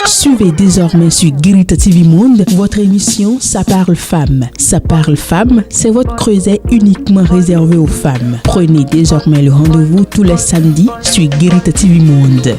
Suivez désormais sur Guérita TV Monde votre émission Ça parle femmes. Ça parle femmes, c'est votre creuset uniquement réservé aux femmes. Prenez désormais le rendez-vous tous les samedis sur Guérita TV Monde.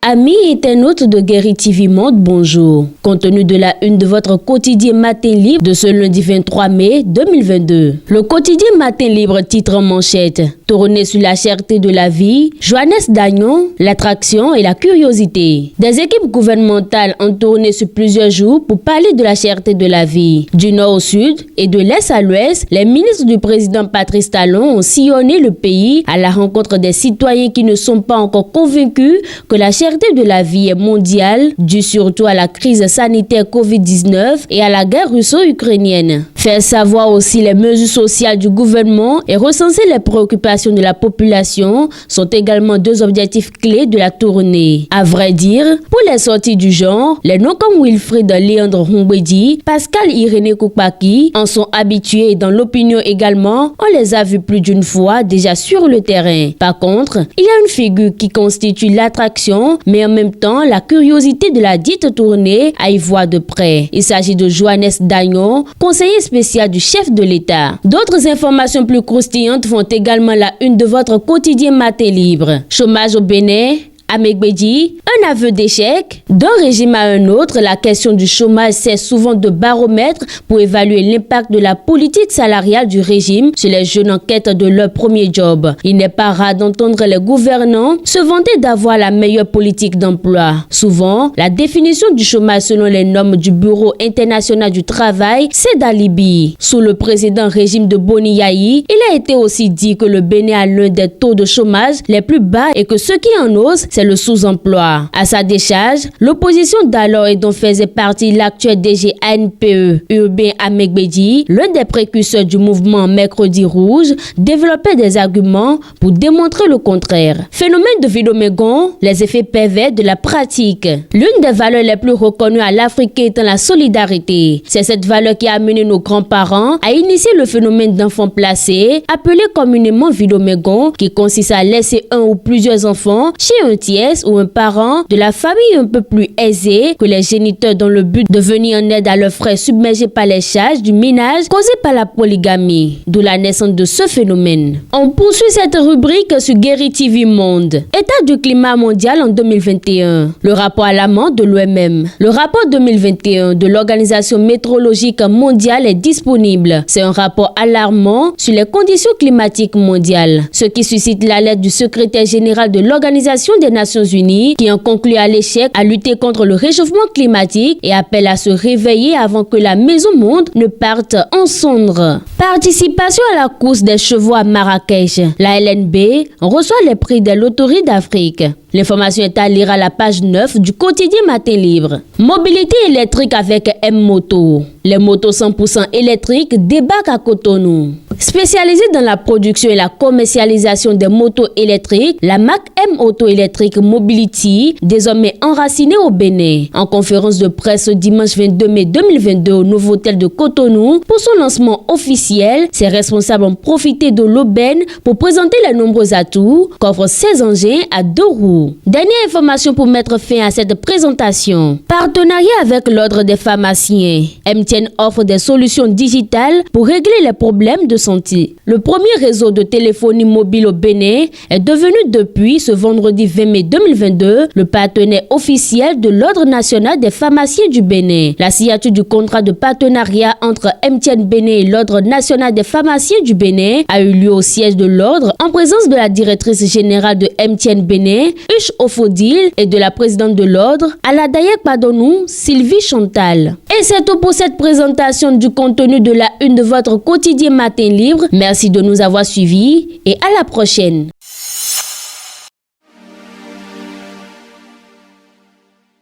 Amis internautes de Guérita TV Monde, bonjour. Compte tenu de la une de votre quotidien Matin Libre de ce lundi 23 mai 2022. Le quotidien Matin Libre titre en manchette « Tourné sur la cherté de la vie, Johannes Dagnon, l'attraction et la curiosité ». Des équipes gouvernementales ont tourné sur plusieurs jours pour parler de la cherté de la vie. Du nord au sud et de l'est à l'ouest, les ministres du président Patrice Talon ont sillonné le pays à la rencontre des citoyens qui ne sont pas encore convaincus que la cherté de la vie est mondiale, due surtout à la crise sanitaire Covid-19 et à la guerre russo-ukrainienne. Faire savoir aussi les mesures sociales du gouvernement et recenser les préoccupations de la population sont également deux objectifs clés de la tournée. À vrai dire, pour les sorties du genre, les noms comme Wilfried Léandre Humbedi, Pascal Irénée Koupaki en sont habitués et dans l'opinion également, on les a vus plus d'une fois déjà sur le terrain. Par contre, il y a une figure qui constitue l'attraction mais en même temps la curiosité de la dite tournée à y voir de près. Il s'agit de Johannes Dagnon, conseiller spécial du chef de l'État. D'autres informations plus croustillantes font également la une de votre quotidien Matin Libre. Chômage au Bénin. Amegbedi, un aveu d'échec. D'un régime à un autre, la question du chômage sert souvent de baromètre pour évaluer l'impact de la politique salariale du régime sur les jeunes en quête de leur premier job. Il n'est pas rare d'entendre les gouvernants se vanter d'avoir la meilleure politique d'emploi. Souvent, la définition du chômage selon les normes du Bureau international du travail, c'est d'alibi. Sous le précédent régime de Boni Yayi, il a été aussi dit que le Bénin a l'un des taux de chômage les plus bas et que ceux qui en osent, c'est le sous-emploi. À sa décharge, l'opposition d'alors et dont faisait partie l'actuel DG ANPE, Urbain Amegbedi, l'un des précurseurs du mouvement Mercredi Rouge, développait des arguments pour démontrer le contraire. Phénomène de Vidomégon, les effets pervers de la pratique. L'une des valeurs les plus reconnues à l'Afrique étant la solidarité. C'est cette valeur qui a amené nos grands-parents à initier le phénomène d'enfants placés, appelé communément Vidomégon, qui consiste à laisser un ou plusieurs enfants chez un tiers ou un parent de la famille un peu plus aisée que les géniteurs dans le but de venir en aide à leurs frères submergés par les charges du ménage causées par la polygamie, d'où la naissance de ce phénomène. On poursuit cette rubrique sur Guérita TV Monde. État du climat mondial en 2021. Le rapport alarmant de l'OMM. Le rapport 2021 de l'Organisation météorologique mondiale est disponible. C'est un rapport alarmant sur les conditions climatiques mondiales, ce qui suscite l'alerte du secrétaire général de l'Organisation des Nations Unies qui en conclut à l'échec à lutter contre le réchauffement climatique et appelle à se réveiller avant que la maison monde ne parte en cendres. Participation à la course des chevaux à Marrakech. La LNB reçoit les prix des loteries d'Afrique. L'information est à lire à la page 9 du quotidien Matin Libre. Mobilité électrique avec M-Moto. Les motos 100% électriques débarquent à Cotonou. Spécialisée dans la production et la commercialisation des motos électriques, la marque M-Auto Electric Mobility, désormais enracinée au Bénin. En conférence de presse dimanche 22 mai 2022 au nouveau hôtel de Cotonou, pour son lancement officiel, ses responsables ont profité de l'aubaine pour présenter les nombreux atouts qu'offrent ces engins à deux roues. Dernière information pour mettre fin à cette présentation. Partenariat avec l'Ordre des pharmaciens. MTN offre des solutions digitales pour régler les problèmes de santé. Le premier réseau de téléphonie mobile au Bénin est devenu depuis ce vendredi 20 mai 2022 le partenaire officiel de l'Ordre national des pharmaciens du Bénin. La signature du contrat de partenariat entre MTN Bénin et l'Ordre national des pharmaciens du Bénin a eu lieu au siège de l'Ordre en présence de la directrice générale de MTN Bénin, Huche Ofodil, et de la présidente de l'Ordre, Aladayek Padonou, Sylvie Chantal. Et c'est tout pour cette présentation du contenu de la une de votre quotidien Matin Libre. Merci de nous avoir suivis et à la prochaine.